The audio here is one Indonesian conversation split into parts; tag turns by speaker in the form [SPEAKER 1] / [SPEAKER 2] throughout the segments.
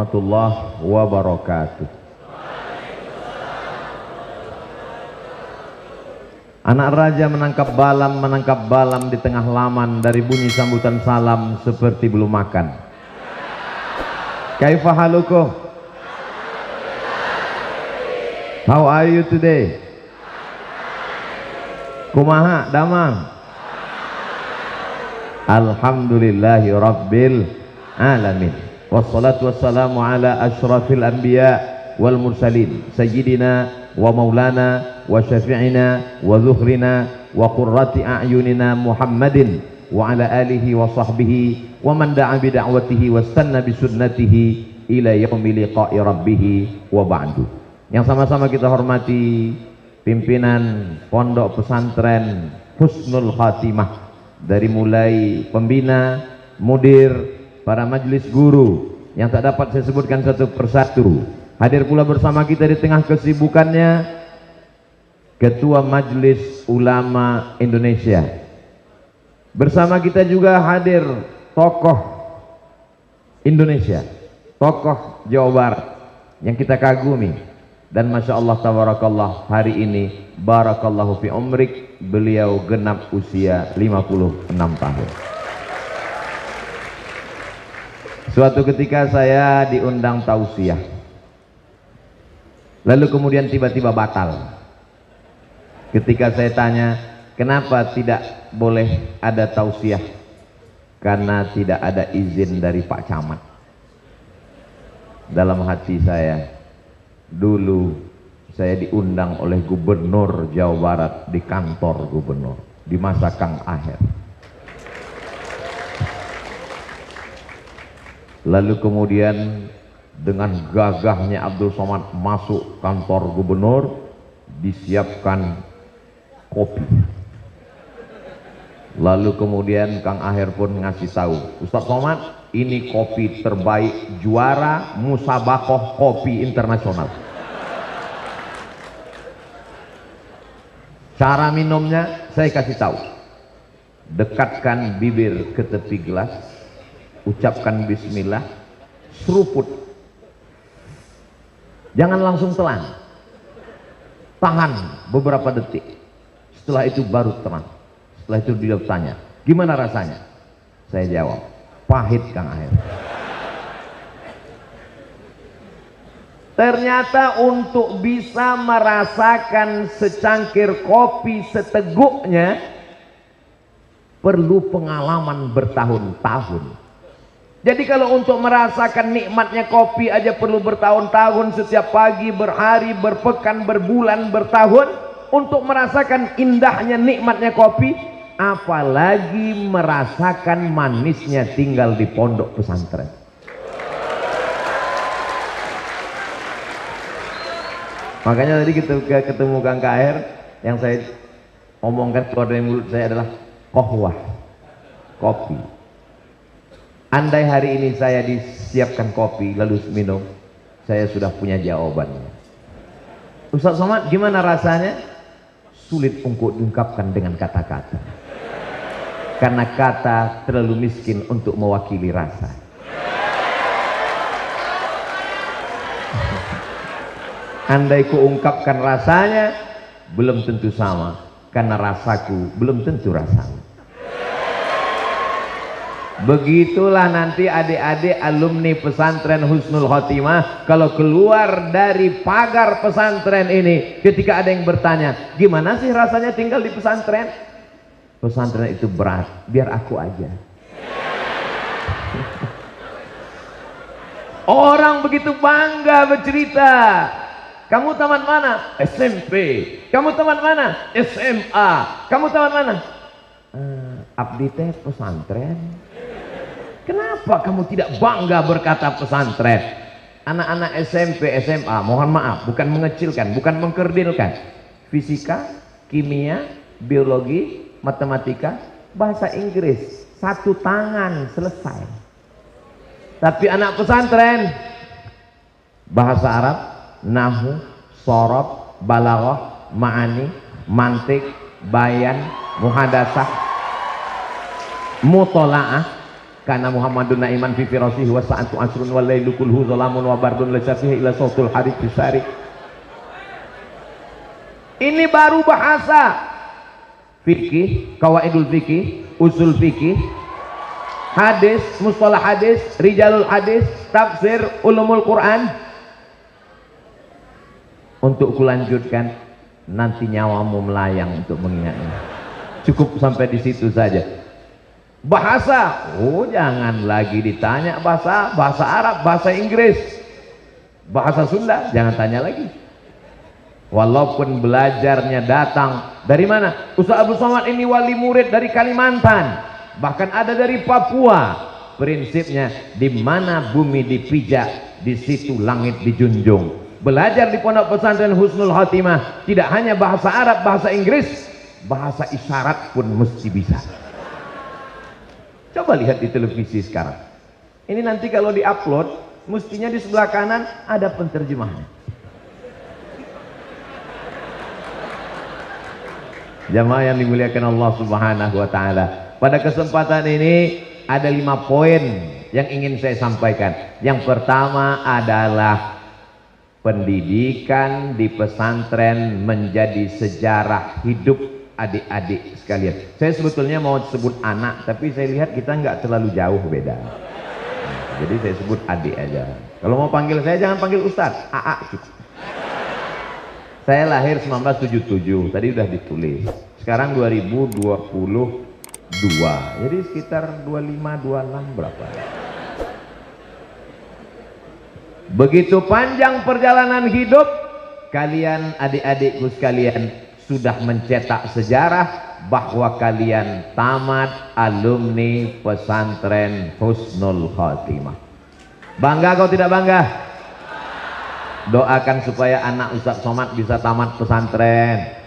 [SPEAKER 1] warahmatullahi wabarakatuh. Anak raja menangkap balam di tengah laman. Dari bunyi sambutan salam seperti belum makan. Kaifa halukum? How are you today? Kumaha damang? Alhamdulillahi rabbil alamin. Wassalatu wassalamu ala asyrafil anbiya wal mursalin sayyidina wa maulana wa syafi'ina wa zuhrina wa qurrati a'yunina Muhammadin wa ala alihi wa sahbihi wa man da'a bi da'watihi wa istanna bi sunnatihi ila yaumi liqa'i rabbih wa ba'du. Yang sama-sama kita hormati pimpinan Pondok Pesantren Husnul Khatimah, dari mulai pembina, mudir, para majelis guru yang tak dapat saya sebutkan satu persatu. Hadir pula bersama kita di tengah kesibukannya Ketua Majelis Ulama Indonesia. Bersama kita juga hadir tokoh Indonesia, tokoh Jawa Barat yang kita kagumi. Dan Masya Allah tabarakallah, hari ini barakallahu fi umrik, beliau genap usia 56 tahun. Suatu ketika saya diundang tausiah, lalu kemudian tiba-tiba batal. Ketika saya tanya kenapa tidak boleh ada tausiah, karena tidak ada izin dari Pak Camat. Dalam hati saya, dulu saya diundang oleh Gubernur Jawa Barat di kantor gubernur di masa Kang Aher. Lalu kemudian dengan gagahnya Abdul Somad masuk kantor gubernur, disiapkan kopi. Lalu kemudian Kang Aher pun ngasih tahu, Ustadz Somad, ini kopi terbaik, juara musabakoh kopi internasional. Cara minumnya saya kasih tahu, dekatkan bibir ke tepi gelas, ucapkan bismillah, seruput, jangan langsung telan, tahan beberapa detik, setelah itu baru telan. Setelah itu dia tanya, gimana rasanya? Saya jawab, pahit Kang Aher. Ternyata untuk bisa merasakan secangkir kopi seteguknya perlu pengalaman bertahun-tahun. Jadi kalau untuk merasakan nikmatnya kopi aja perlu bertahun-tahun, setiap pagi, berhari, berpekan, berbulan, bertahun untuk merasakan indahnya nikmatnya kopi, apalagi merasakan manisnya tinggal di pondok pesantren. Makanya tadi kita ketemu Kang KR, yang saya omongkan keluar dari mulut saya adalah kohwah, kopi. Andai hari ini saya disiapkan kopi lalu minum, saya sudah punya jawabannya. Ustadz Somad, gimana rasanya? Sulit untuk diungkapkan dengan kata-kata, karena kata terlalu miskin untuk mewakili rasa. Andai kuungkapkan rasanya, belum tentu sama, karena rasaku belum tentu rasamu. Begitulah nanti adik-adik alumni pesantren Husnul Khotimah, kalau keluar dari pagar pesantren ini, ketika ada yang bertanya, gimana sih rasanya tinggal di pesantren? Pesantren itu berat, biar aku aja. Orang begitu bangga bercerita, kamu taman mana? SMP. Kamu taman mana? SMA. Kamu taman mana? Abdi teh pesantren. Kenapa kamu tidak bangga berkata pesantren? Anak-anak SMP, SMA, mohon maaf, bukan mengecilkan, bukan mengkerdilkan. Fisika, kimia, biologi, matematika, bahasa Inggris, satu tangan selesai. Tapi anak pesantren, bahasa Arab, nahwu, shorof, balaghah, ma'ani, mantik, bayan, muhadatsah, mutola'ah, Karena Muhammadun na'iman fi firasihi wa sa'atu asrun wa lailu kulhu zalamun wa bardun lasafihi ila sautul harik bisari. Ini baru bahasa fikih, qawaidul fikih, usul fikih, hadis, mustalah hadis, rijalul hadis, tafsir, ulumul Quran. Untuk kulanjutkan, nanti nyawamu melayang untuk mengingatnya. Cukup sampai di situ saja. Bahasa, oh jangan lagi ditanya bahasa Arab, bahasa Inggris, bahasa Sunda, jangan tanya lagi. Walaupun belajarnya datang dari mana? Ustaz Abdul Somad ini wali murid dari Kalimantan, bahkan ada dari Papua. Prinsipnya, di mana bumi dipijak, di situ langit dijunjung. Belajar di pondok pesantren Husnul Khotimah tidak hanya bahasa Arab, bahasa Inggris, bahasa isyarat pun mesti bisa. Coba lihat di televisi sekarang. Ini nanti kalau diupload, mestinya di sebelah kanan ada penterjemahnya. Jamaah yang dimuliakan Allah Subhanahu wa taala. Pada kesempatan ini ada 5 poin yang ingin saya sampaikan. Yang pertama adalah pendidikan di pesantren menjadi sejarah hidup adik-adik sekalian. Saya sebetulnya mau sebut anak, tapi saya lihat kita nggak terlalu jauh beda. Jadi saya sebut adik aja. Kalau mau panggil saya jangan panggil Ustadz, AA cukup. Saya lahir 1977, tadi udah ditulis. Sekarang 2022, jadi sekitar 25-26 berapa? Begitu panjang perjalanan hidup kalian, adik-adikku sekalian, sudah mencetak sejarah bahwa kalian tamat alumni pesantren Husnul Khotimah. Bangga kau tidak bangga? Doakan supaya anak Ustaz Somad bisa tamat pesantren.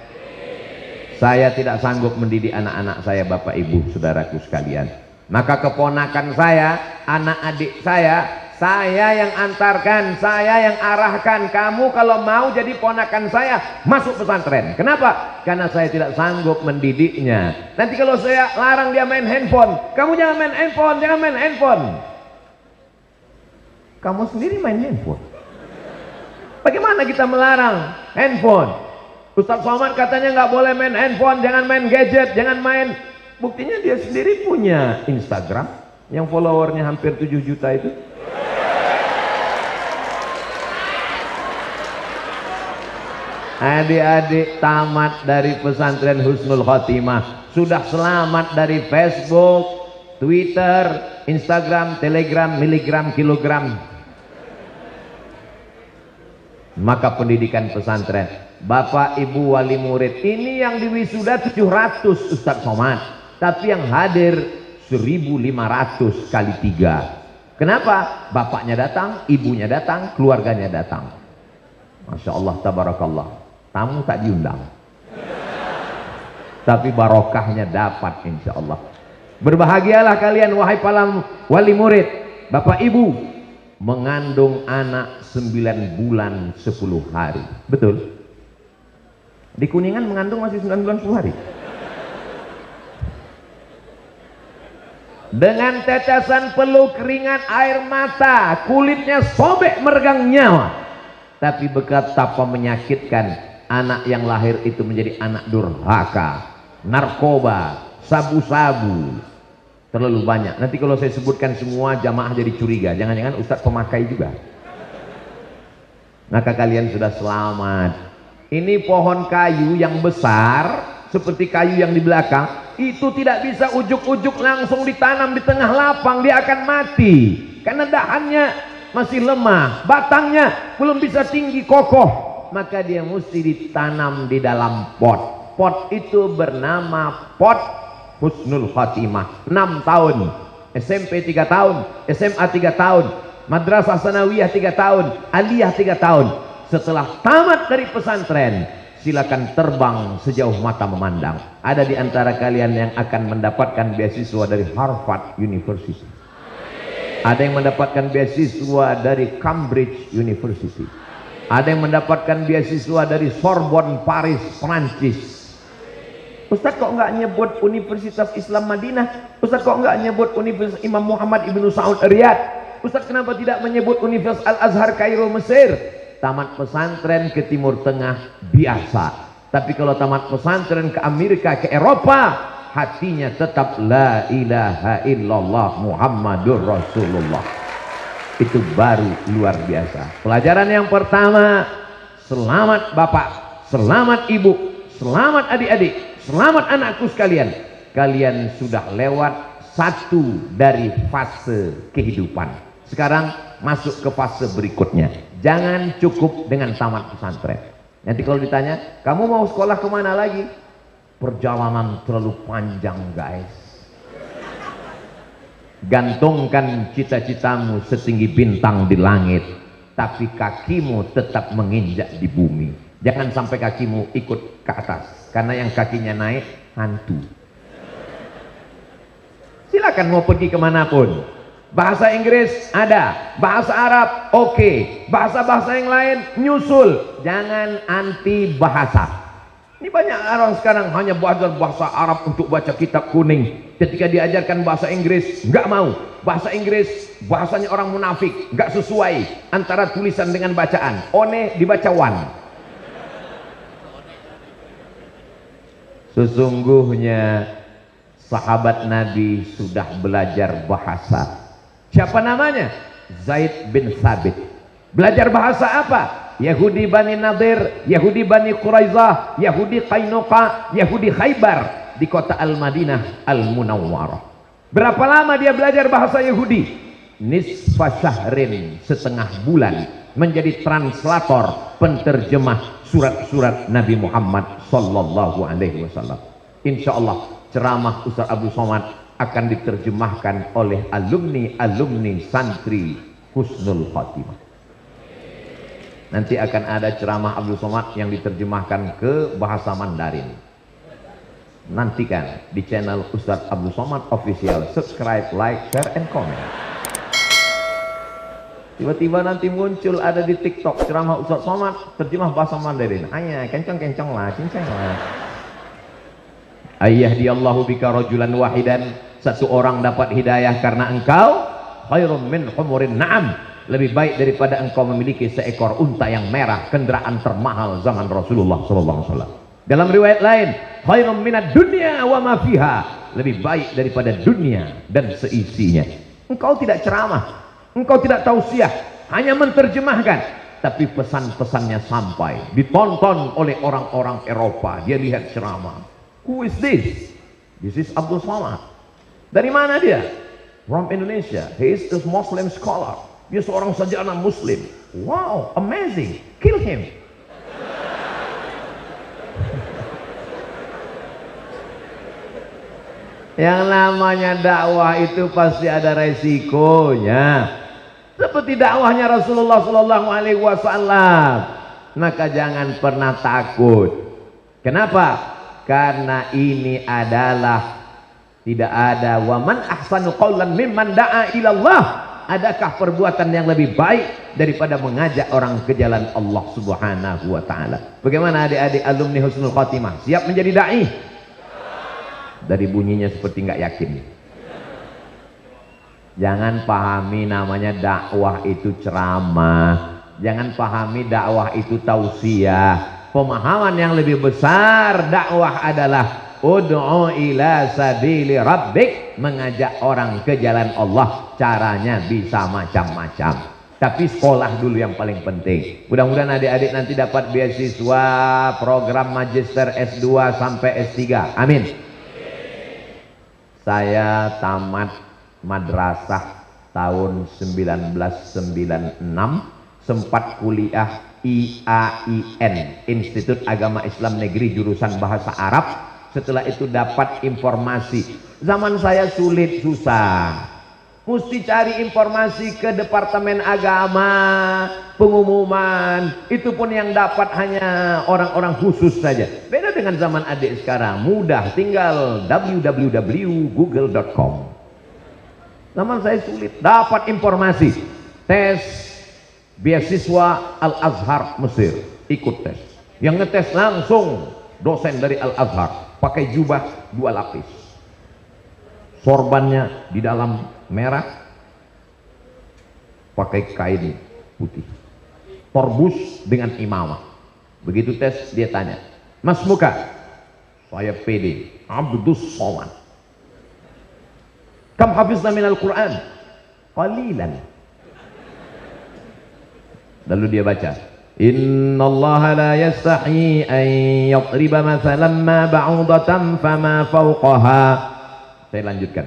[SPEAKER 1] Saya tidak sanggup mendidik anak-anak saya, Bapak Ibu, saudaraku sekalian. Maka keponakan saya, anak adik saya yang antarkan, saya yang arahkan. Kamu kalau mau jadi ponakan saya, masuk pesantren. Kenapa? Karena saya tidak sanggup mendidiknya. Nanti kalau saya larang dia main handphone, kamu jangan main handphone, jangan main handphone. Kamu sendiri main handphone. Bagaimana kita melarang handphone? Ustaz Somad katanya nggak boleh main handphone, jangan main gadget, jangan main. Buktinya dia sendiri punya Instagram yang followernya hampir 7 juta itu. Adik-adik tamat dari pesantren Husnul Khotimah, sudah selamat dari Facebook, Twitter, Instagram, Telegram, miligram, kilogram. Maka pendidikan pesantren, Bapak Ibu wali murid, ini yang diwisuda 700 Ustaz Somad, tapi yang hadir 1.500 kali 3. Kenapa? Bapaknya datang, ibunya datang, keluarganya datang. Masya Allah, tabarakallah. Tamu tak diundang, tapi barokahnya dapat insya Allah. Berbahagialah kalian wahai para wali murid. Bapak Ibu mengandung anak 9 bulan 10 hari. Betul? Di Kuningan mengandung masih 9 bulan 10 hari. Dengan tetesan peluk, keringat, air mata, kulitnya sobek meregang nyawa. Tapi betapa menyakitkan anak yang lahir itu menjadi anak durhaka, narkoba, sabu-sabu, terlalu banyak. Nanti kalau saya sebutkan semua jamaah jadi curiga, jangan-jangan Ustadz pemakai juga. Maka kalian sudah selamat. Ini pohon kayu yang besar seperti kayu yang di belakang, itu tidak bisa ujuk-ujuk langsung ditanam di tengah lapang, dia akan mati karena dahannya masih lemah, batangnya belum bisa tinggi kokoh. Maka dia mesti ditanam di dalam pot. Pot itu bernama pot Husnul Khotimah. 6 tahun, SMP 3 tahun, SMA 3 tahun, Madrasah Sanawiyah 3 tahun, Aliyah 3 tahun. Setelah tamat dari pesantren, silakan terbang sejauh mata memandang. Ada di antara kalian yang akan mendapatkan beasiswa dari Harvard University. Ada yang mendapatkan beasiswa dari Cambridge University. Ada yang mendapatkan beasiswa dari Sorbonne, Paris, Prancis. Ustaz kok nggak nyebut Universitas Islam Madinah? Ustaz kok nggak nyebut Universitas Imam Muhammad Ibnu Saud Riyadh? Ustaz kenapa tidak menyebut Universitas Al-Azhar Kairo Mesir? Tamat pesantren ke Timur Tengah biasa. Tapi kalau tamat pesantren ke Amerika, ke Eropa, hatinya tetap la ilaha illallah Muhammadur Rasulullah. Itu baru luar biasa. Pelajaran yang pertama, selamat Bapak, selamat Ibu, selamat adik-adik, selamat anakku sekalian. Kalian sudah lewat satu dari fase kehidupan. Sekarang masuk ke fase berikutnya. Jangan cukup dengan tamat pesantren. Nanti kalau ditanya, kamu mau sekolah kemana lagi? Perjalanan terlalu panjang guys. Gantungkan cita-citamu setinggi bintang di langit, tapi kakimu tetap menginjak di bumi. Jangan sampai kakimu ikut ke atas, karena yang kakinya naik hantu. Silakan mau pergi kemanapun. Bahasa Inggris ada, bahasa Arab oke, bahasa-bahasa yang lain nyusul. Jangan anti bahasa. Ini banyak orang sekarang hanya belajar bahasa Arab untuk baca kitab kuning. Ketika diajarkan bahasa Inggris nggak mau. Bahasa Inggris bahasanya orang munafik, nggak sesuai antara tulisan dengan bacaan. One dibaca wan. Sesungguhnya sahabat Nabi sudah belajar bahasa. Siapa namanya? Zaid bin Thabit. Belajar bahasa apa? Yahudi Bani Nadir, Yahudi Bani Quraizah, Yahudi Qainuqa, Yahudi Khaybar di kota Al-Madinah Al-Munawwarah. Berapa lama dia belajar bahasa Yahudi? Nisfa syahrin, setengah bulan, menjadi translator, penterjemah surat-surat Nabi Muhammad sallallahu alaihi wasallam. Insyaallah ceramah Ustaz Abdul Somad akan diterjemahkan oleh alumni santri Husnul Khotimah. Nanti akan ada ceramah Abdul Somad yang diterjemahkan ke bahasa Mandarin. Nantikan di channel Ustaz Abdul Somad Official. Subscribe, like, share, and comment. Tiba-tiba nanti muncul ada di TikTok ceramah Ustaz Somad terjemah bahasa Mandarin. Ayah, kencang-kencang lah, cincang lah. Ayyahdiyallahu bika rajulan wahidan, satu orang dapat hidayah karena engkau, khairum min humurin na'am, lebih baik daripada engkau memiliki seekor unta yang merah, kendaraan termahal zaman Rasulullah SAW. Dalam riwayat lain, khairum minad dunya wa ma fiha, lebih baik daripada dunia dan seisinya. Engkau tidak ceramah, engkau tidak tausiah, hanya menerjemahkan, tapi pesan-pesannya sampai, ditonton oleh orang-orang Eropa. Dia lihat ceramah. Who is this? This is Abdul Somad. Dari mana dia? From Indonesia. He is a Muslim scholar. Dia seorang sarjana Muslim. Wow, amazing. Kill him. Yang namanya dakwah itu pasti ada resikonya. Seperti dakwahnya Rasulullah Sallallahu Alaihi Wasallam. Maka jangan pernah takut. Kenapa? Karena ini adalah tidak ada waman ahsanu qaulan mimman da'a ilallah. Adakah perbuatan yang lebih baik daripada mengajak orang ke jalan Allah Subhanahu wa taala? Bagaimana adik-adik alumni Husnul Khotimah? Siap menjadi dai? Dari bunyinya seperti nggak yakin. Jangan pahami namanya dakwah itu ceramah. Jangan pahami dakwah itu tausiah. Pemahaman yang lebih besar dakwah adalah ud'u ila sabili rabbik, mengajak orang ke jalan Allah. Caranya bisa macam-macam, tapi sekolah dulu yang paling penting. Mudah-mudahan adik-adik nanti dapat beasiswa program magister S2 sampai S3. Amin. Saya tamat madrasah tahun 1996, sempat kuliah IAIN, Institut Agama Islam Negeri jurusan Bahasa Arab. Setelah itu dapat informasi. Zaman saya sulit, susah. Mesti cari informasi ke Departemen Agama, pengumuman. Itu pun yang dapat hanya orang-orang khusus saja. Beda dengan zaman adik sekarang, mudah, tinggal www.google.com. Zaman saya sulit, dapat informasi. Tes beasiswa Al-Azhar Mesir, ikut tes. Yang ngetes langsung dosen dari Al-Azhar. pakai jubah 2 lapis, sorbannya di dalam merah, pakai kain putih, torbus dengan imamah. Begitu tes dia tanya, "Mas muka?" "Saya PD, Abdus Somad." "Kam hafizna minal Quran?" "Qalilan." Lalu dia baca, "Innallaha la yastahi an yadriba mathalan ma ba'udatan fama fawqaha." Saya lanjutkan.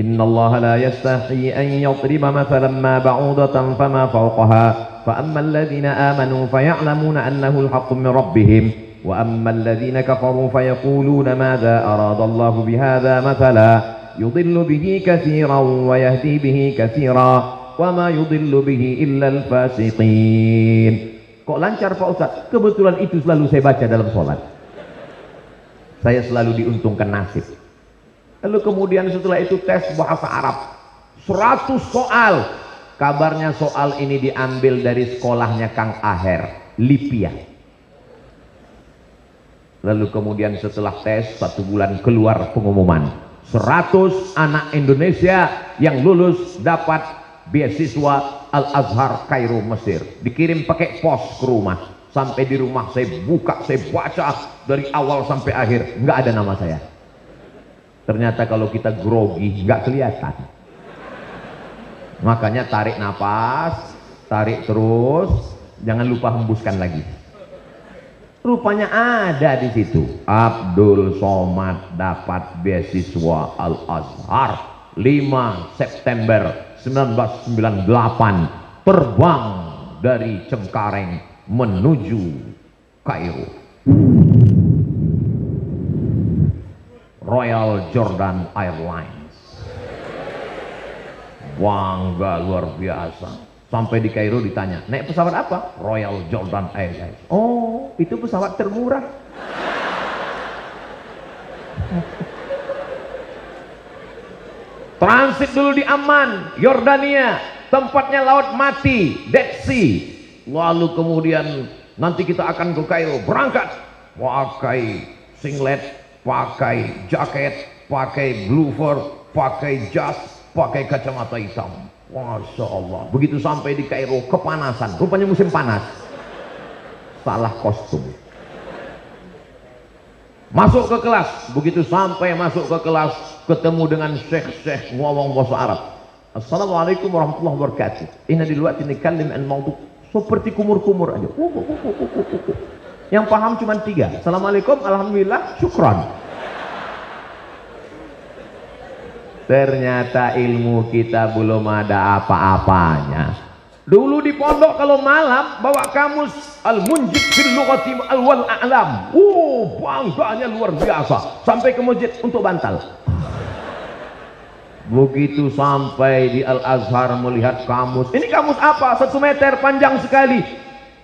[SPEAKER 1] "Innallaha la yastahi an yadriba mathalan ma ba'udatan fama fawqaha fa ammal ladzina amanu faya'lamuna annahu al-haqqu min rabbihim wa ammal ladzina kafaru fayaquluna madza aradallahu bihadza mathala yudillu bihi katsiran wa yahdi bihi katsiran wa ma yudillu bihi illa al-fasiqin." Kok lancar Pak Ustaz? Kebetulan itu selalu saya baca dalam sholat. Saya selalu diuntungkan nasib. Lalu kemudian setelah itu tes bahasa Arab 100 soal. Kabarnya soal ini diambil dari sekolahnya Kang Aher, Lipia. Lalu kemudian setelah tes 1 bulan keluar pengumuman, 100 anak Indonesia yang lulus dapat beasiswa Al-Azhar Kairo Mesir. Dikirim pakai pos ke rumah. Sampai di rumah saya buka, saya baca dari awal sampai akhir, nggak ada nama saya. Ternyata kalau kita grogi nggak kelihatan. Makanya tarik nafas, tarik terus, jangan lupa hembuskan lagi. Rupanya ada di situ, Abdul Somad dapat beasiswa Al-Azhar 5 September 1998, terbang dari Cengkareng menuju Kairo. Royal Jordan Airlines. Bangga luar biasa. Sampai di Kairo ditanya, "Naik pesawat apa?" "Royal Jordan Airlines." "Oh, itu pesawat termurah." Transit dulu di Amman, Yordania, tempatnya laut mati, Dead Sea. Lalu kemudian nanti kita akan ke Kairo, berangkat pakai singlet, pakai jaket, pakai blooper, pakai jas, pakai kacamata hitam. Masya Allah. Begitu sampai di Kairo kepanasan, rupanya musim panas, salah kostum. Masuk ke kelas, begitu sampai masuk ke kelas ketemu dengan syekh-syekh ngomong bahasa Arab. "Assalamualaikum warahmatullahi wabarakatuh. Inna duluati nikallim an mawdu." Seperti kumur-kumur aja. Yang paham cuma 3. Assalamualaikum, alhamdulillah, syukran. Ternyata ilmu kita belum ada apa-apanya. Dulu di pondok kalau malam bawa kamus Al-Munjid fil Lughati Al-Wal A'lam. Bangganya luar biasa. Sampai ke masjid untuk bantal. Begitu sampai di Al-Azhar melihat kamus. Ini kamus apa? 1 meter panjang sekali.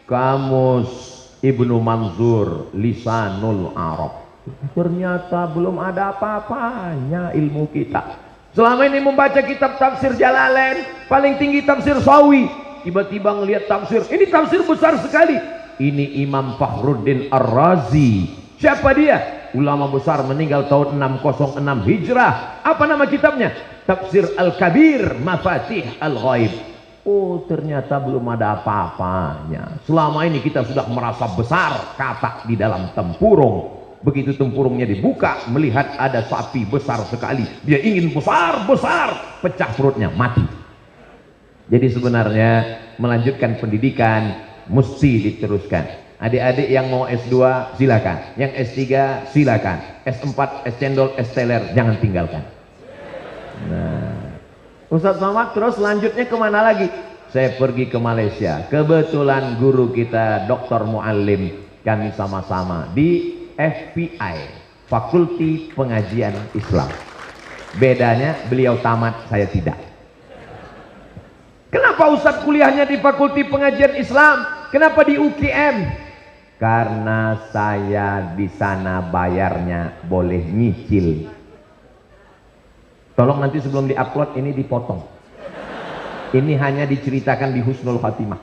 [SPEAKER 1] Kamus Ibnu Manzur Lisanul Arab. Ternyata belum ada apa-apanya ilmu kita. Selama ini membaca kitab tafsir Jalalain, paling tinggi tafsir Sawi. Tiba-tiba ngelihat tafsir, ini tafsir besar sekali. Ini Imam Fakhruddin Ar-Razi. Siapa dia? Ulama besar, meninggal tahun 606 Hijrah. Apa nama kitabnya? Tafsir Al-Kabir Mafatih Al-Ghaib. Oh, ternyata belum ada apa-apanya. Selama ini kita sudah merasa besar katak di dalam tempurung. Begitu tempurungnya dibuka, melihat ada sapi besar sekali. Dia ingin besar-besar, pecah perutnya, mati. Jadi sebenarnya melanjutkan pendidikan mesti diteruskan. Adik-adik yang mau S2 silakan, yang S3 silakan, S4, S cendol, S teler jangan tinggalkan. Nah, Ustaz Somad terus selanjutnya kemana lagi? Saya pergi ke Malaysia. Kebetulan guru kita Dr. Muallim, kami sama-sama di FPI, Fakulti Pengajian Islam. Bedanya beliau tamat, saya tidak. Kenapa Ustadz kuliahnya di Fakulti Pengajian Islam? Kenapa di UGM? Karena saya di sana bayarnya boleh nyicil. Tolong nanti sebelum diupload ini dipotong. Ini hanya diceritakan di Husnul Khatimah.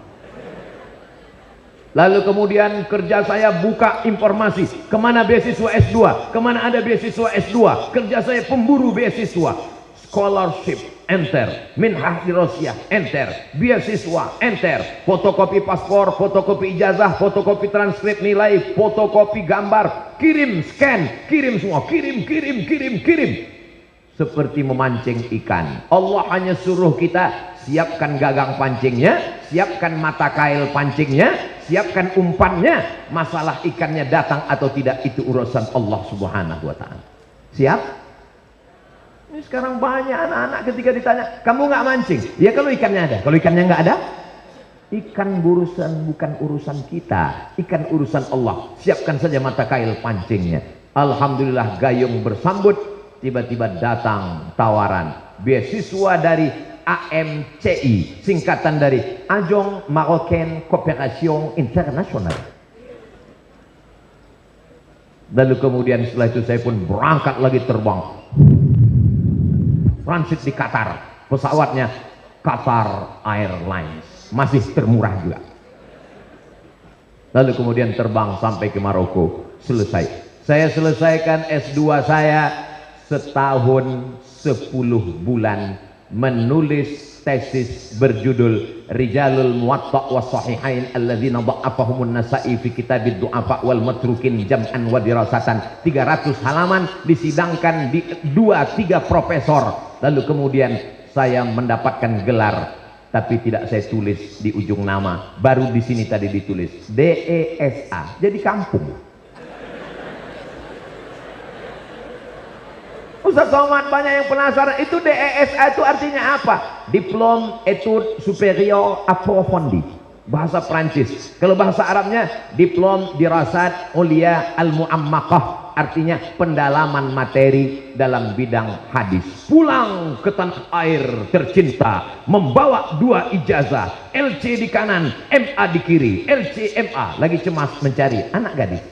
[SPEAKER 1] Lalu kemudian kerja saya buka informasi, kemana beasiswa S2, kemana ada beasiswa S2. Kerja saya pemburu beasiswa, scholarship, enter, minhah di Rusia, enter, beasiswa, enter, fotokopi paspor, fotokopi ijazah, fotokopi transkrip nilai, fotokopi gambar, kirim, scan, kirim semua, kirim, seperti memancing ikan. Allah hanya suruh kita siapkan gagang pancingnya, siapkan mata kail pancingnya, siapkan umpannya. Masalah ikannya datang atau tidak itu urusan Allah Subhanahu wa ta'ala. Siap? Ini sekarang banyak anak-anak ketika ditanya, kamu nggak mancing? Ya kalau ikannya ada. Kalau ikannya nggak ada, ikan bukan urusan kita, ikan urusan Allah. Siapkan saja mata kail pancingnya. Alhamdulillah gayung bersambut. Tiba-tiba datang tawaran beasiswa dari AMCI, singkatan dari Agence Marocaine Coopération Internationale. Lalu kemudian setelah itu saya pun berangkat lagi terbang, transit di Qatar, pesawatnya Qatar Airlines, masih termurah juga. Lalu kemudian terbang sampai ke Maroko, selesai. Saya selesaikan S2 saya setahun 10 bulan menulis tesis berjudul Rijalul Muwatta' was Sahihain alladzina dha'afahumun Nasa'i fi kitabid du'afa wal matrukin jam'an wa dirasatan. 300 halaman disidangkan di 2-3 profesor. Lalu kemudian saya mendapatkan gelar, tapi tidak saya tulis di ujung nama. Baru di sini tadi ditulis DESA. Jadi kampung. Ustaz Somad, banyak yang penasaran, itu DESA itu artinya apa? Diplôme Études Supérieures Approfondies, bahasa Prancis. Kalau bahasa Arabnya Diplôme Dirasat Ulia Al-Mu'ammakah, artinya pendalaman materi dalam bidang hadis. Pulang ke tanah air tercinta membawa 2 ijazah, LC di kanan, MA di kiri. LC MA, lagi cemas mencari anak gadis.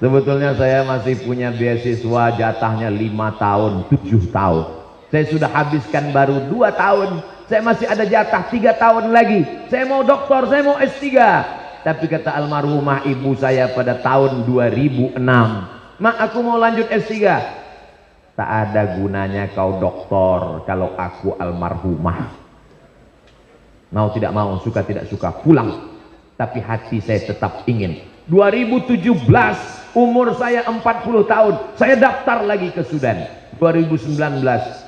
[SPEAKER 1] Sebetulnya saya masih punya beasiswa jatahnya 5 tahun, 7 tahun. Saya sudah habiskan baru 2 tahun. Saya masih ada jatah 3 tahun lagi. Saya mau doktor, saya mau S3. Tapi kata almarhumah ibu saya pada tahun 2006, "Mak, aku mau lanjut S3. Tak ada gunanya kau doktor kalau aku almarhumah. Mau tidak mau, suka tidak suka, pulang." Tapi hati saya tetap ingin. 2017 umur saya 40 tahun, saya daftar lagi ke Sudan. 2019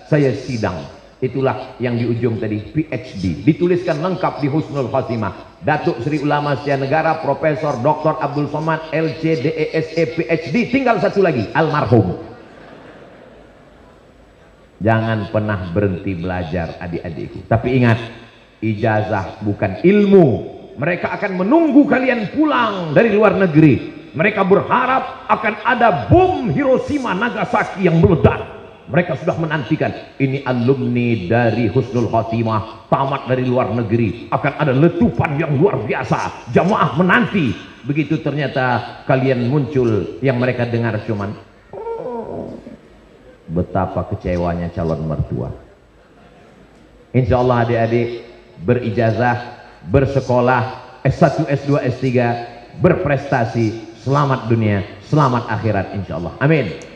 [SPEAKER 1] saya sidang. Itulah yang di ujung tadi, PhD. Dituliskan lengkap di Husnul Khotimah. Datuk Sri Ulama Setia Negara, Profesor Dr. Abdul Somad, LC, DESE, PhD. Tinggal satu lagi, almarhum. Jangan pernah berhenti belajar adik-adikku. Tapi ingat, ijazah bukan ilmu. Mereka akan menunggu kalian pulang dari luar negeri. Mereka berharap akan ada bom Hiroshima Nagasaki yang meledak. Mereka sudah menantikan, ini alumni dari Husnul Khotimah, tamat dari luar negeri, akan ada letupan yang luar biasa. Jamaah menanti. Begitu ternyata kalian muncul, yang mereka dengar cuman betapa kecewanya calon mertua. Insya Allah adik-adik berijazah, bersekolah S1, S2, S3, berprestasi, selamat dunia, selamat akhirat insyaallah. Amin.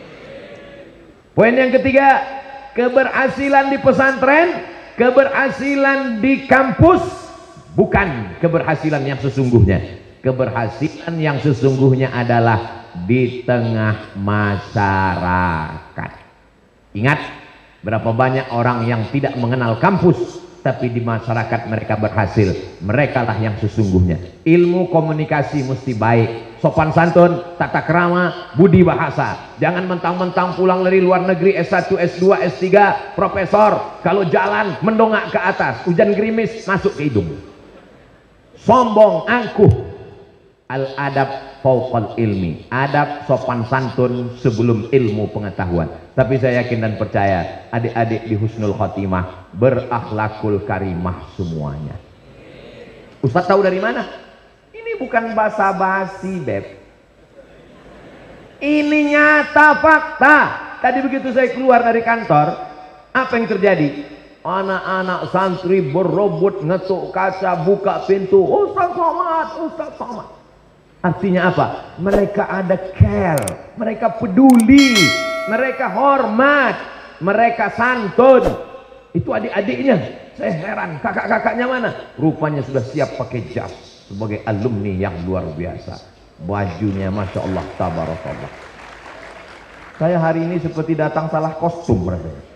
[SPEAKER 1] Poin yang ketiga, keberhasilan di pesantren, keberhasilan di kampus bukan keberhasilan yang sesungguhnya. Keberhasilan yang sesungguhnya adalah di tengah masyarakat. Ingat, berapa banyak orang yang tidak mengenal kampus, tapi di masyarakat mereka berhasil. Mereka lah yang sesungguhnya. Ilmu komunikasi mesti baik, sopan santun, tata krama, budi bahasa. Jangan mentang-mentang pulang dari luar negeri S1, S2, S3, profesor, kalau jalan mendongak ke atas, hujan gerimis masuk ke hidung. Sombong, angkuh. Al-adab fauqal ilmi, adab sopan santun sebelum ilmu pengetahuan. Tapi saya yakin dan percaya adik-adik di Husnul Khotimah berakhlakul karimah semuanya. Ustaz tahu dari mana? Ini bukan basa-basi, Beb. Ini nyata fakta. Tadi begitu saya keluar dari kantor, apa yang terjadi? Anak-anak santri berebut ngetuk kaca, buka pintu. Ustaz Somad, Ustaz Somad. Artinya apa? Mereka ada care, mereka peduli, mereka hormat, mereka santun. Itu adik-adiknya. Saya heran, kakak-kakaknya mana? Rupanya sudah siap pakai jas sebagai alumni yang luar biasa. Bajunya Masya Allah, tabarakallah. Saya hari ini seperti datang salah kostum rasanya.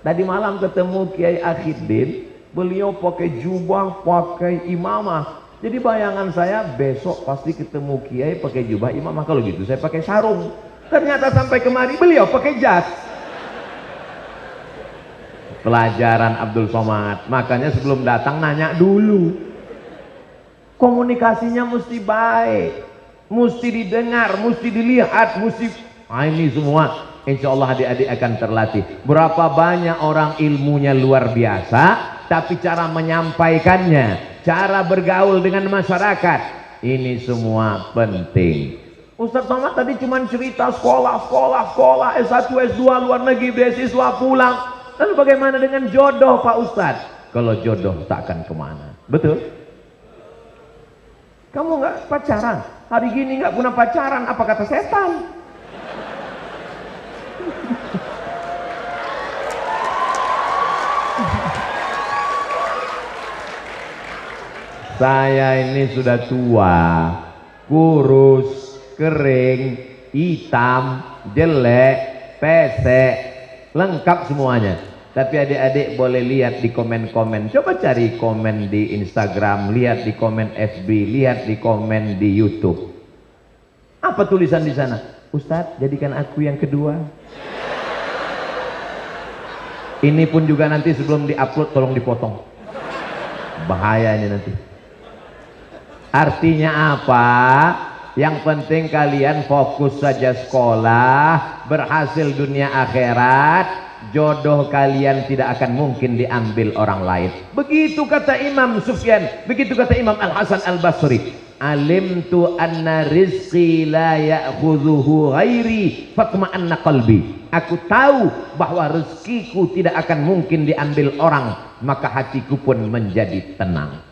[SPEAKER 1] Tadi malam ketemu Kiai Akhiddin, beliau pakai jubah, pakai imamah. Jadi bayangan saya besok pasti ketemu Kiai pakai jubah imamah. Kalau gitu saya pakai sarung. Ternyata sampai kemari beliau pakai jas. Pelajaran Abdul Somad. Makanya sebelum datang nanya dulu. Komunikasinya mesti baik, mesti didengar, mesti dilihat, mesti ini semua insya Allah adik-adik akan terlatih. Berapa banyak orang ilmunya luar biasa, tapi cara menyampaikannya, cara bergaul dengan masyarakat, ini semua penting. Ustaz Somad tadi cuma cerita sekolah, S1, S2, luar negeri, beasiswa, pulang. Lalu bagaimana dengan jodoh Pak Ustadz? Kalau jodoh takkan kemana. Betul? Kamu nggak pacaran? Hari gini nggak pernah pacaran, apa kata setan? Saya ini sudah tua, kurus, kering, hitam, jelek, pesek, lengkap semuanya. Tapi adik-adik boleh lihat di komen-komen. Coba cari komen di Instagram, lihat di komen FB, lihat di komen di YouTube. Apa tulisan di sana? Ustadz, jadikan aku yang kedua. Ini pun juga nanti sebelum diupload tolong dipotong. Bahaya ini nanti. Artinya apa? Yang penting kalian fokus saja sekolah, berhasil dunia akhirat. Jodoh kalian tidak akan mungkin diambil orang lain. Begitu kata Imam Sufyan, begitu kata Imam Al-Hasan Al-Basri. Alimtu anna rizqi la ya'khudhuhu ghairi fatma'anna qalbi. Aku tahu bahwa rezekiku tidak akan mungkin diambil orang, maka hatiku pun menjadi tenang.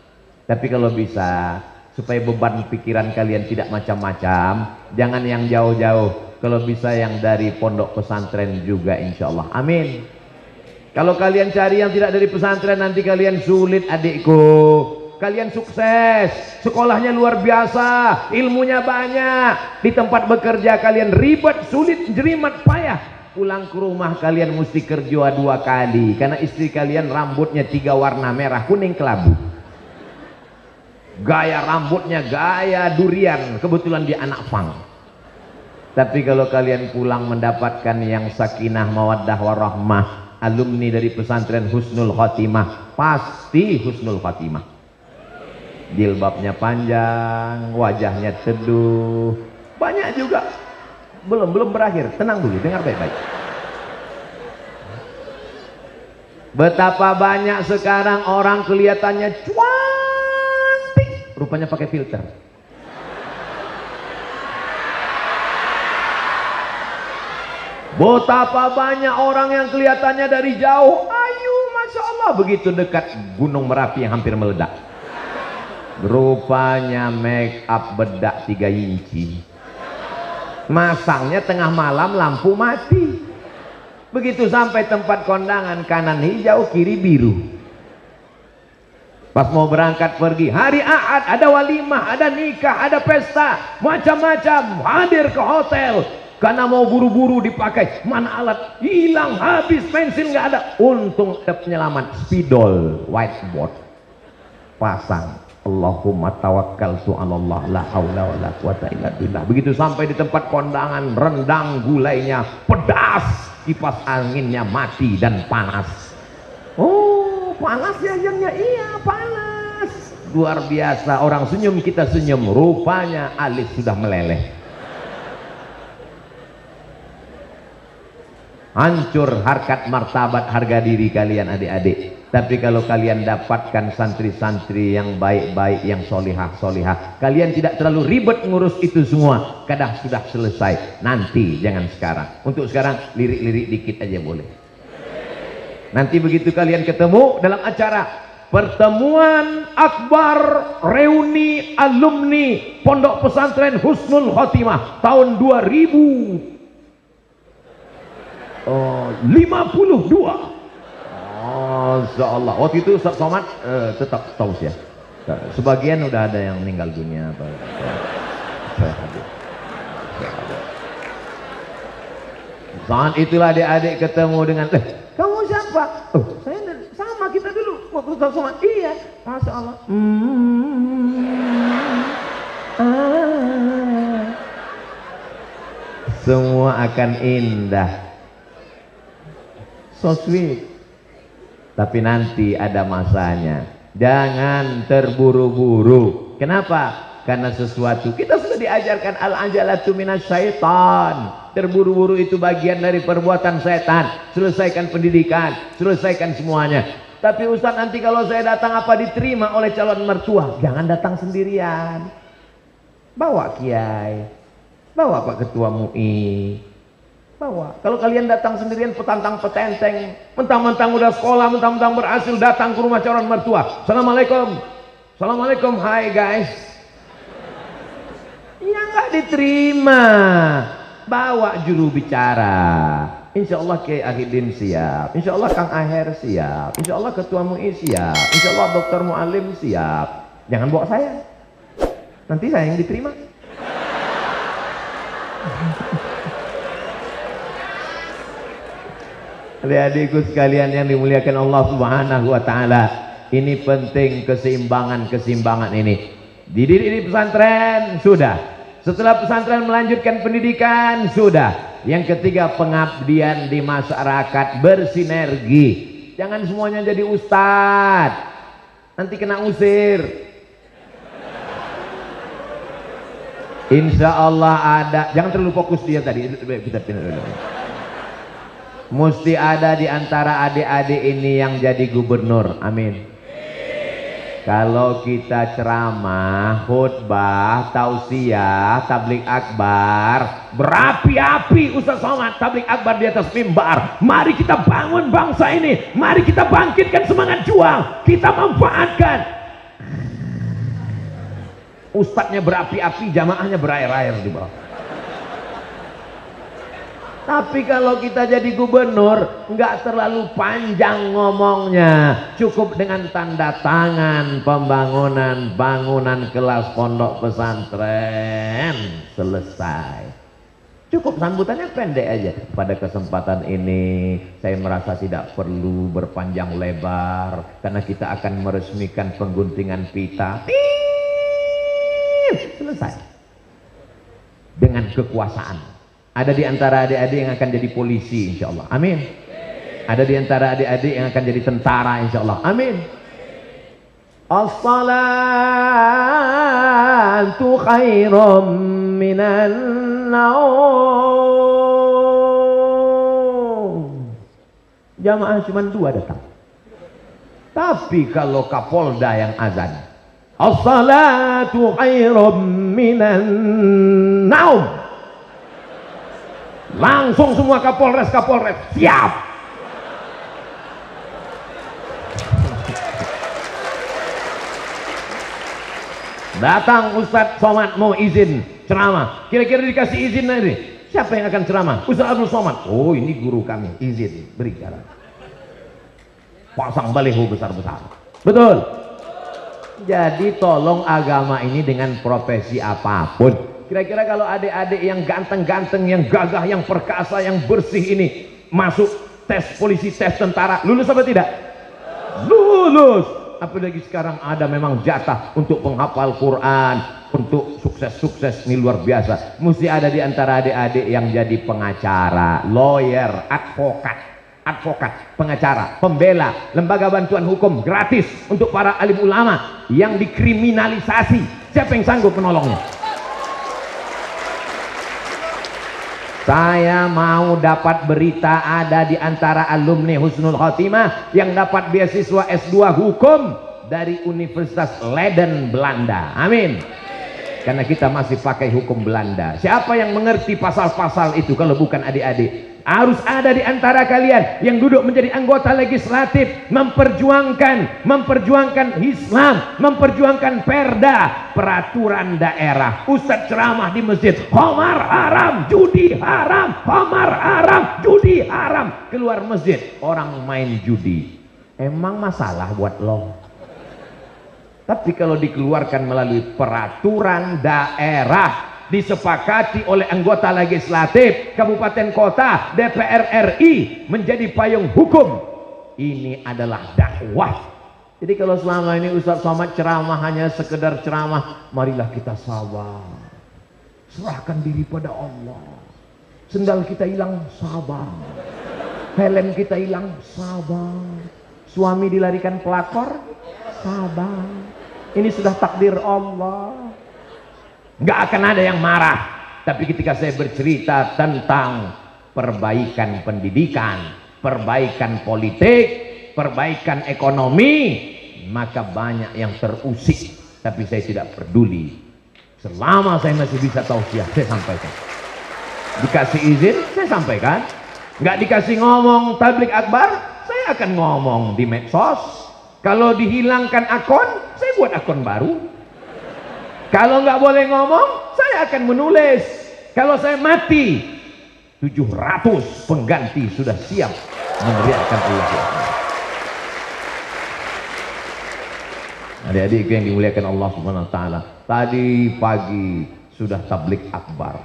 [SPEAKER 1] Tapi kalau bisa, supaya beban pikiran kalian tidak macam-macam, jangan yang jauh-jauh. Kalau bisa yang dari pondok pesantren juga insya Allah. Amin. Kalau kalian cari yang tidak dari pesantren, nanti kalian sulit adikku. Kalian sukses, sekolahnya luar biasa, ilmunya banyak. Di tempat bekerja kalian ribet, sulit, jerimat, payah. Pulang ke rumah kalian mesti kerja 2 kali. Karena istri kalian rambutnya 3 warna, merah, kuning, kelabu. Gaya rambutnya gaya durian, kebetulan dia anak pang. Tapi kalau kalian pulang mendapatkan yang sakinah mawaddah warahmah, alumni dari pesantren husnul khotimah, pasti husnul khotimah. Jilbabnya panjang, wajahnya teduh, banyak juga. Belum berakhir, tenang dulu, dengar baik-baik. Betapa banyak sekarang orang kelihatannya cantik, rupanya pakai filter. Betapa banyak orang yang kelihatannya dari jauh ayu, Masya Allah, begitu dekat Gunung Merapi yang hampir meledak, rupanya make up bedak 3 inci, masangnya tengah malam lampu mati. Begitu sampai tempat kondangan, kanan hijau kiri biru. Pas mau berangkat pergi, hari Ahad, ada walimah, ada nikah, ada pesta, macam-macam, hadir ke hotel. Karena mau buru-buru dipakai, mana alat, hilang, habis, pensil nggak ada. Untung ada penyelamat, spidol, whiteboard, pasang. Allahumma tawakkaltu 'alallah la haula wala quwata illa billah. Begitu sampai di tempat kondangan, rendang gulainya pedas, kipas anginnya mati dan panas. Oh, panas ya jamnya, iya panas. Luar biasa, orang senyum kita senyum, rupanya alis sudah meleleh. Hancur harkat martabat harga diri kalian adik-adik. Tapi kalau kalian dapatkan santri-santri yang baik-baik, yang solihah-solihah, kalian tidak terlalu ribet ngurus itu semua. Kadang sudah selesai, nanti, jangan sekarang. Untuk sekarang lirik-lirik dikit aja boleh. Nanti begitu kalian ketemu dalam acara pertemuan akbar reuni alumni Pondok Pesantren Husnul Khotimah tahun 2052. Masya Allah. Waktu itu Ustaz Somad tetap tahu ya. Sebagian udah ada yang meninggal dunia. Saat itulah adik-adik ketemu dengan, kamu siapa? Oh, saya sama kita dulu waktu Ustaz Somad. Iya, Masya Allah. Semua akan indah, so sweet. Tapi nanti ada masanya. Jangan terburu-buru. Kenapa? Karena sesuatu kita sudah diajarkan al-ajalatu minasyaitan. Terburu-buru itu bagian dari perbuatan setan. Selesaikan pendidikan, selesaikan semuanya. Tapi Ustaz, nanti kalau saya datang apa diterima oleh calon mertua? Jangan datang sendirian. Bawa kiai, bawa Pak Ketua MUI, bawa. Kalau kalian datang sendirian petantang petenteng, mentang-mentang udah sekolah, mentang-mentang berhasil, datang ke rumah calon mertua. Assalamualaikum, assalamualaikum, hai guys. Ya nggak diterima. Bawa juru bicara. Insya Allah Kiai Ahidin siap, Insya Allah Kang Aher siap, Insya Allah Ketua MUI siap, Insya Allah Dr. Mualim siap. Jangan bawa saya, nanti saya yang diterima. Adik-adikku sekalian yang dimuliakan Allah Subhanahu wa taala, ini penting keseimbangan ini. Dididik di pesantren sudah. Setelah pesantren melanjutkan pendidikan sudah. Yang ketiga pengabdian di masyarakat bersinergi. Jangan semuanya jadi ustadz. Nanti kena usir. Insya Allah ada. Jangan terlalu fokus dia tadi. Kita pindah dulu. Mesti ada di antara adik-adik ini yang jadi gubernur. Amin. Kalau kita ceramah, khutbah, tausiah, tablik akbar, berapi-api Ustaz Somad, tablik akbar di atas mimbar. Mari kita bangun bangsa ini. Mari kita bangkitkan semangat juang. Kita manfaatkan. Ustadznya berapi-api, jamaahnya berair-air di bawah. Tapi kalau kita jadi gubernur, nggak terlalu panjang ngomongnya, cukup dengan tanda tangan pembangunan bangunan kelas pondok pesantren, selesai. Cukup sambutannya pendek aja. Pada kesempatan ini saya merasa tidak perlu berpanjang lebar karena kita akan meresmikan pengguntingan pita. Selesai. Dengan kekuasaan. Ada di antara adik-adik yang akan jadi polisi insya Allah. Amin. Ada di antara adik-adik yang akan jadi tentara insya Allah. Amin. As-salatu khairum minan naum. Jamaah cuma 2 datang. Tapi kalau Kapolda yang azan, as-salatu khairum minan naum. Langsung semua Kapolres siap. Datang Ustadz Somad mau izin ceramah. Kira-kira dikasih izin nanti. Siapa yang akan ceramah? Ustadz Abdul Somad. Oh, ini guru kami. Izin, beri jalan. Pasang baliho besar-besar. Betul. Jadi tolong agama ini dengan profesi apapun. Kira-kira kalau adik-adik yang ganteng-ganteng, yang gagah, yang perkasa, yang bersih ini masuk tes polisi, tes tentara, lulus apa tidak? Lulus. Apalagi sekarang ada memang jatah untuk penghafal Quran, untuk sukses-sukses, ini luar biasa. Mesti ada di antara adik-adik yang jadi pengacara, lawyer, advokat, pengacara, pembela, lembaga bantuan hukum gratis untuk para alim ulama yang dikriminalisasi. Siapa yang sanggup menolongnya? Saya mau dapat berita ada di antara alumni Husnul Khotimah yang dapat beasiswa S2 hukum dari Universitas Leiden Belanda. Amin. Karena kita masih pakai hukum Belanda. Siapa yang mengerti pasal-pasal itu kalau bukan adik-adik? Harus ada di antara kalian yang duduk menjadi anggota legislatif memperjuangkan Islam, memperjuangkan perda, peraturan daerah. Ustadz ceramah di masjid, khamar haram, judi haram, khamar haram, judi haram. Keluar masjid, orang main judi. Emang masalah buat lo? Tapi kalau dikeluarkan melalui peraturan daerah, disepakati oleh anggota legislatif, kabupaten kota, DPR RI, menjadi payung hukum, ini adalah dakwah. Jadi kalau selama ini Ustaz Somad ceramah hanya sekedar ceramah, marilah kita sabar, serahkan diri pada Allah. Sendal kita hilang, sabar. Helm kita hilang, sabar. Suami dilarikan pelakor, sabar. Ini sudah takdir Allah. Nggak akan ada yang marah. Tapi ketika saya bercerita tentang perbaikan pendidikan, perbaikan politik, perbaikan ekonomi, maka banyak yang terusik. Tapi saya tidak peduli. Selama saya masih bisa tausiah, saya sampaikan. Dikasih izin, saya sampaikan. Nggak dikasih ngomong tablik akbar, saya akan ngomong di medsos. Kalau dihilangkan akun, saya buat akun baru. Kalau nggak boleh ngomong, saya akan menulis. Kalau saya mati, 700 pengganti sudah siap meneriakkan Allah. Adik-adik yang dimuliakan Allah Subhanahu wa taala, tadi pagi sudah tablik akbar,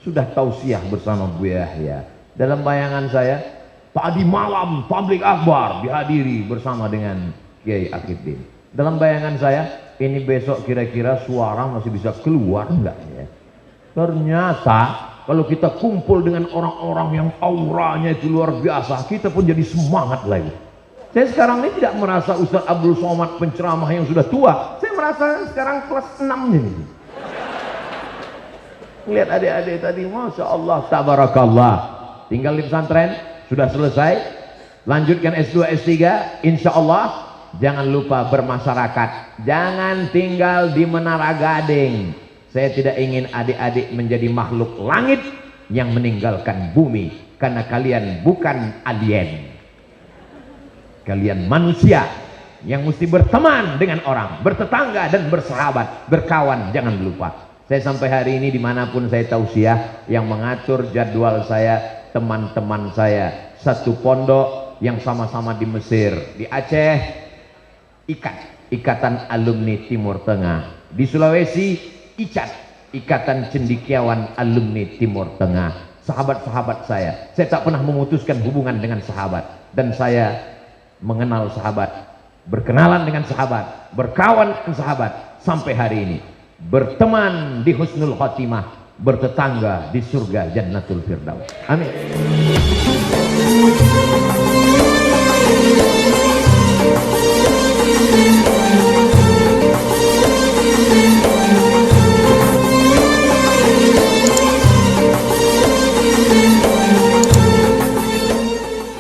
[SPEAKER 1] sudah tausiah bersama Bu Yahya. Dalam bayangan saya, tadi malam tablik akbar dihadiri bersama dengan Kiai Akidin. Dalam bayangan saya, ini besok kira-kira suara masih bisa keluar enggak ya? Ternyata kalau kita kumpul dengan orang-orang yang auranya itu luar biasa, kita pun jadi semangat lagi. Saya sekarang ini tidak merasa Ustaz Abdul Somad penceramah yang sudah tua. Saya merasa sekarang kelas 6 ini. Lihat adik-adik tadi, Masya Allah, tabarakallah. Tinggal di pesantren, sudah selesai. Lanjutkan S2, S3, insya Allah. Jangan lupa bermasyarakat. Jangan tinggal di Menara Gading. Saya tidak ingin adik-adik menjadi makhluk langit yang meninggalkan bumi. Karena kalian bukan alien. Kalian manusia yang mesti berteman dengan orang, bertetangga dan bersahabat, berkawan. Jangan lupa. Saya sampai hari ini dimanapun saya tausiah, yang mengatur jadwal saya teman-teman saya. Satu pondok yang sama-sama di Mesir, di Aceh, Ikatan Alumni Timur Tengah. Di Sulawesi, Ikatan Cendekiawan Alumni Timur Tengah. Sahabat-sahabat saya tak pernah memutuskan hubungan dengan sahabat. Dan saya mengenal sahabat, berkenalan dengan sahabat, berkawan dengan sahabat sampai hari ini. Berteman di husnul khotimah, bertetangga di surga Jannatul Firdaus. Amin.